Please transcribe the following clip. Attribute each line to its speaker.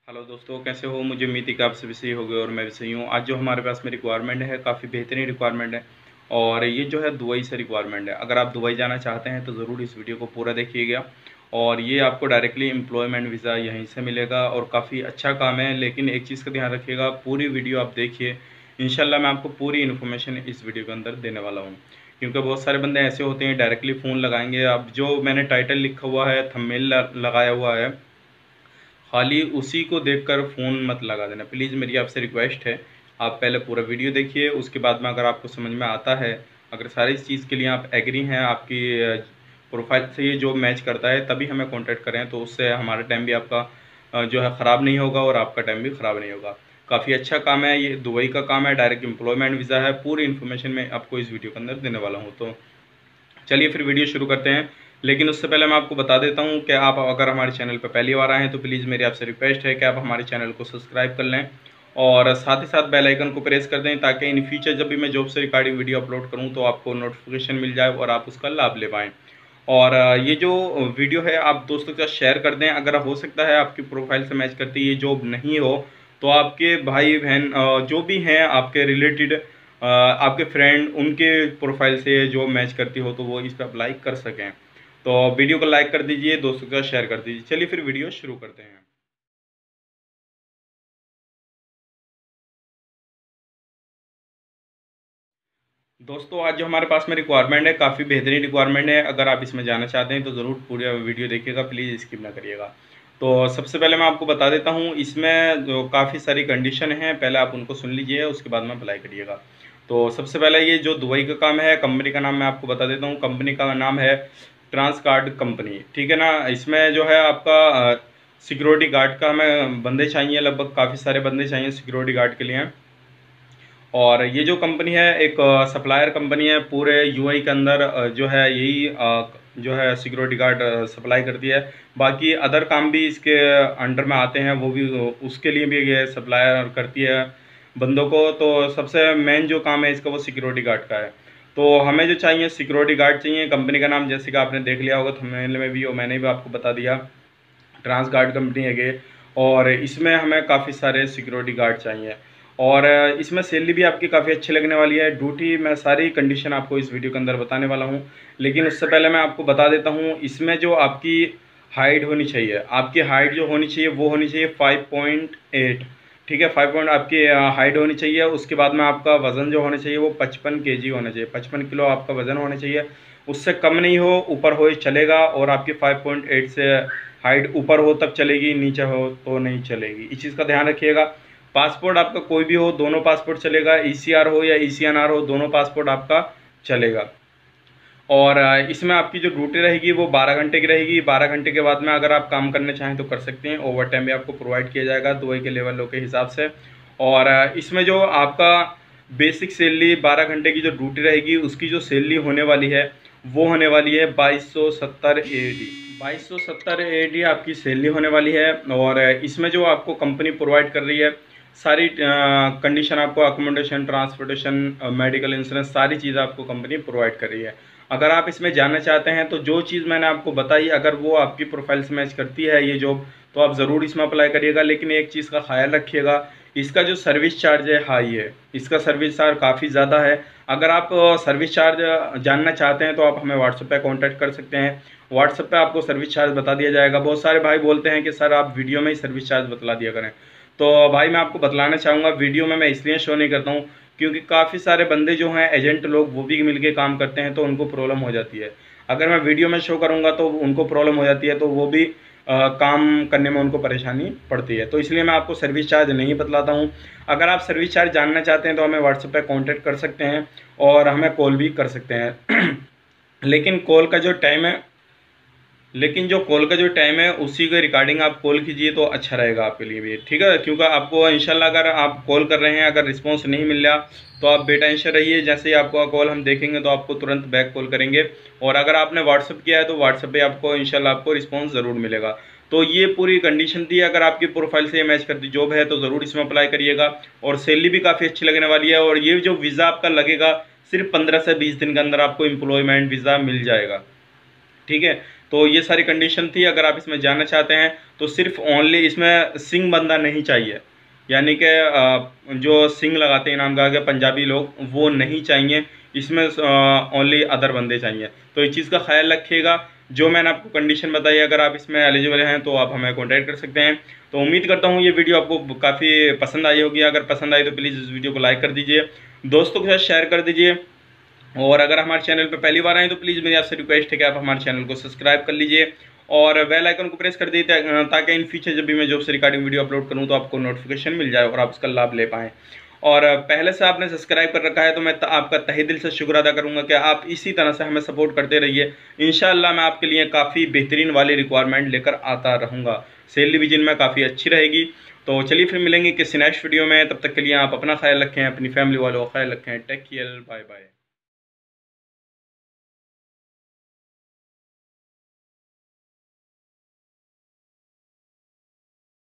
Speaker 1: Hello दोस्तों, कैसे हो? मुझे उम्मीद है कि आप सभी सही हो गए और मैं भी सही हूँ। आज जो हमारे पास में रिक्वायरमेंट है, काफ़ी बेहतरीन रिक्वायरमेंट है और ये जो है दुबई से रिक्वायरमेंट है। अगर आप दुबई जाना चाहते हैं तो ज़रूर इस वीडियो को पूरा देखिएगा। और ये आपको डायरेक्टली एम्प्लॉयमेंट वीज़ा यहीं से मिलेगा और काफ़ी अच्छा काम है। लेकिन एक चीज़ का ध्यान रखिएगा, पूरी वीडियो आप देखिए। इंशाल्लाह मैं आपको पूरी इन्फॉर्मेशन इस वीडियो के अंदर देने वाला हूँ, क्योंकि बहुत सारे बंदे ऐसे होते हैं डायरेक्टली फ़ोन लगाएंगे। अब जो मैंने टाइटल लिखा हुआ है, थंबनेल लगाया हुआ है, खाली उसी को देखकर फ़ोन मत लगा देना प्लीज़। मेरी आपसे रिक्वेस्ट है, आप पहले पूरा वीडियो देखिए। उसके बाद में अगर आपको समझ में आता है, अगर सारी चीज़ के लिए आप एग्री हैं, आपकी प्रोफाइल से ये जॉब मैच करता है, तभी हमें कांटेक्ट करें। तो उससे हमारा टाइम भी आपका जो है ख़राब नहीं होगा और आपका टाइम भी ख़राब नहीं होगा। काफ़ी अच्छा काम है, ये दुबई का काम है, डायरेक्ट एम्प्लॉयमेंट वीज़ा है। पूरी इन्फॉर्मेशन मैं आपको इस वीडियो के अंदर देने वाला हूँ। तो चलिए फिर वीडियो शुरू करते हैं। लेकिन उससे पहले मैं आपको बता देता हूं कि आप अगर हमारे चैनल पर पहली बार आए हैं तो प्लीज़ मेरी आपसे रिक्वेस्ट है कि आप हमारे चैनल को सब्सक्राइब कर लें और साथ ही साथ बेल आइकन को प्रेस कर दें, ताकि इन फ्यूचर जब भी मैं जॉब से रिगार्डिंग वीडियो अपलोड करूं तो आपको नोटिफिकेशन मिल जाए और आप उसका लाभ ले पाएँ। और ये जो वीडियो है आप दोस्तों के साथ शेयर कर दें। अगर हो सकता है आपकी प्रोफाइल से मैच करती ये जॉब नहीं हो, तो आपके भाई बहन जो भी हैं आपके रिलेटेड, आपके फ्रेंड, उनके प्रोफाइल से जो मैच करती हो तो वो इस पर अप्लाई कर सकें। तो वीडियो को लाइक कर दीजिए, दोस्तों के साथ शेयर कर दीजिए। चलिए फिर वीडियो शुरू करते हैं। दोस्तों, आज जो हमारे पास में रिक्वायरमेंट है, काफ़ी बेहतरीन रिक्वायरमेंट है। अगर आप इसमें जाना चाहते हैं तो ज़रूर पूरा वीडियो देखिएगा, प्लीज़ स्किप ना करिएगा। तो सबसे पहले मैं आपको बता देता हूँ, इसमें जो काफ़ी सारी कंडीशन हैं, पहले आप उनको सुन लीजिए, उसके बाद में अप्लाई करिएगा। तो सबसे पहले ये जो दुबई का काम है, कंपनी का नाम मैं आपको बता देता हूँ। कंपनी का नाम है ट्रांसगार्ड कंपनी, ठीक है ना। इसमें जो है आपका सिक्योरिटी गार्ड का हमें बंदे चाहिए, लगभग काफ़ी सारे बंदे चाहिए सिक्योरिटी गार्ड के लिए। और ये जो कंपनी है एक सप्लायर कंपनी है, पूरे यूएई के अंदर जो है यही जो है सिक्योरिटी गार्ड सप्लाई करती है। बाकी अदर काम भी इसके अंडर में आते हैं, वो भी उसके लिए भी ये सप्लायर करती है बंदों को। तो सबसे मेन जो काम है इसका वो सिक्योरिटी गार्ड का है। तो हमें जो चाहिए सिक्योरिटी गार्ड चाहिए। कंपनी का नाम जैसे कि आपने देख लिया होगा थंबनेल में भी, और मैंने भी आपको बता दिया, ट्रांसगार्ड कंपनी है ये। और इसमें हमें काफ़ी सारे सिक्योरिटी गार्ड चाहिए और इसमें सैलरी भी आपकी काफ़ी अच्छी लगने वाली है। ड्यूटी मैं सारी कंडीशन आपको इस वीडियो के अंदर बताने वाला हूँ, लेकिन उससे पहले मैं आपको बता देता हूँ इसमें जो आपकी हाइट होनी चाहिए, आपकी हाइट जो होनी चाहिए वो होनी चाहिए 5.8, ठीक है। 5 पॉइंट आपकी हाइट होनी चाहिए। उसके बाद में आपका वज़न जो होना चाहिए वो 55 केजी होना चाहिए, 55 किलो आपका वज़न होना चाहिए। उससे कम नहीं हो, ऊपर हो चलेगा। और आपकी 5.8 से हाइट ऊपर हो तब चलेगी, नीचे हो तो नहीं चलेगी। इस चीज़ का ध्यान रखिएगा। पासपोर्ट आपका कोई भी हो, दोनों पासपोर्ट चलेगा। ईसीआर हो या ईसीएनआर हो, दोनों पासपोर्ट आपका चलेगा। और इसमें आपकी जो ड्यूटी रहेगी वो 12 घंटे की रहेगी। 12 घंटे के बाद में अगर आप काम करना चाहें तो कर सकते हैं। ओवर टाइम भी आपको प्रोवाइड किया जाएगा दुबई के लेवलों के हिसाब से। और इसमें जो आपका बेसिक सैलरी 12 घंटे की जो ड्यूटी रहेगी उसकी जो सैलरी होने वाली है वो होने वाली है 2270 AED। 2270 AED आपकी सैलरी होने वाली है। और इसमें जो आपको कंपनी प्रोवाइड कर रही है सारी कंडीशन, आपको अकोमोडेशन, ट्रांसपोर्टेशन, मेडिकल इंश्योरेंस, सारी चीज़ आपको कंपनी प्रोवाइड कर रही है। अगर आप इसमें जानना चाहते हैं तो जो चीज़ मैंने आपको बताई अगर वो आपकी प्रोफाइल से मैच करती है ये जॉब, तो आप ज़रूर इसमें अप्लाई करिएगा। लेकिन एक चीज़ का ख्याल रखिएगा, इसका जो सर्विस चार्ज है हाई है, इसका सर्विस चार्ज काफ़ी ज़्यादा है। अगर आप सर्विस चार्ज जानना चाहते हैं तो आप हमें व्हाट्सएप पे कांटेक्ट कर सकते हैं। व्हाट्सएप पे आपको सर्विस चार्ज बता दिया जाएगा। बहुत सारे भाई बोलते हैं कि सर आप वीडियो में ही सर्विस चार्ज बतला दिया करें, तो भाई मैं आपको बतलाना चाहूँगा, वीडियो में मैं इसलिए शो नहीं करता हूँ क्योंकि काफ़ी सारे बंदे जो हैं एजेंट लोग वो भी मिलके काम करते हैं, तो उनको प्रॉब्लम हो जाती है। अगर मैं वीडियो में शो करूँगा तो उनको प्रॉब्लम हो जाती है, तो वो भी काम करने में उनको परेशानी पड़ती है। तो इसलिए मैं आपको सर्विस चार्ज नहीं बतलाता हूँ। अगर आप सर्विस चार्ज जानना चाहते हैं तो हमें व्हाट्सएप पर कॉन्टैक्ट कर सकते हैं और हमें कॉल भी कर सकते हैं। लेकिन कॉल का जो टाइम है लेकिन जो कॉल का जो टाइम है उसी के रिगार्डिंग आप कॉल कीजिए तो अच्छा रहेगा आपके लिए भी, ठीक है। क्योंकि आपको इंशाल्लाह अगर आप कॉल कर रहे हैं, अगर रिस्पांस नहीं मिल रहा तो आप बेटेंशन रहिए। जैसे ही आपको कॉल हम देखेंगे तो आपको तुरंत बैक कॉल करेंगे। और अगर आपने व्हाट्सअप किया है तो व्हाट्सअप पे आपको इंशाल्लाह आपको रिस्पॉन्स ज़रूर मिलेगा। तो ये पूरी कंडीशन थी। अगर आपकी प्रोफाइल से मैच करती जॉब है तो ज़रूर इसमें अप्लाई करिएगा। और सैलरी भी काफ़ी अच्छी लगने वाली है। और ये जो वीज़ा आपका लगेगा सिर्फ 15 से 20 दिन के अंदर आपको एम्प्लॉयमेंट वीज़ा मिल जाएगा, ठीक है। तो ये सारी कंडीशन थी। अगर आप इसमें जाना चाहते हैं तो सिर्फ ओनली इसमें सिंह बंदा नहीं चाहिए, यानी कि जो सिंह लगाते हैं नाम का आगे पंजाबी लोग, वो नहीं चाहिए इसमें, ओनली अदर बंदे चाहिए। तो इस चीज़ का ख्याल रखिएगा। जो मैंने आपको कंडीशन बताई, अगर आप इसमें एलिजिबल हैं तो आप हमें कॉन्टैक्ट कर सकते हैं। तो उम्मीद करता हूँ ये वीडियो आपको काफ़ी पसंद आई होगी। अगर पसंद आई तो प्लीज़ इस वीडियो को लाइक कर दीजिए, दोस्तों के साथ शेयर कर दीजिए, और अगर हमारे चैनल पर पहली बार आए तो प्लीज़ मेरी आपसे रिक्वेस्ट है कि आप हमारे चैनल को सब्सक्राइब कर लीजिए और बेल आइकन को प्रेस कर दीजिए, ताकि इन फ्यूचर जब भी मैं जॉब से रिगार्डिंग वीडियो अपलोड करूं तो आपको नोटिफिकेशन मिल जाए और आप उसका लाभ ले पाएँ। और पहले से आपने सब्सक्राइब कर रखा है तो मैं आपका तहे दिल से शुक्र अदा करूंगा कि आप इसी तरह से हमें सपोर्ट करते रहिए। इंशाल्लाह मैं आपके लिए काफ़ी बेहतरीन वाली रिक्वायरमेंट लेकर आता रहूँगा। सैलरी भी जिनमें काफ़ी अच्छी रहेगी। तो चलिए फिर मिलेंगे किसी नेक्स्ट वीडियो में, तब तक के लिए आप अपना ख्याल रखें, अपनी फैमिली वालों का ख्याल रखें। Take care, bye bye.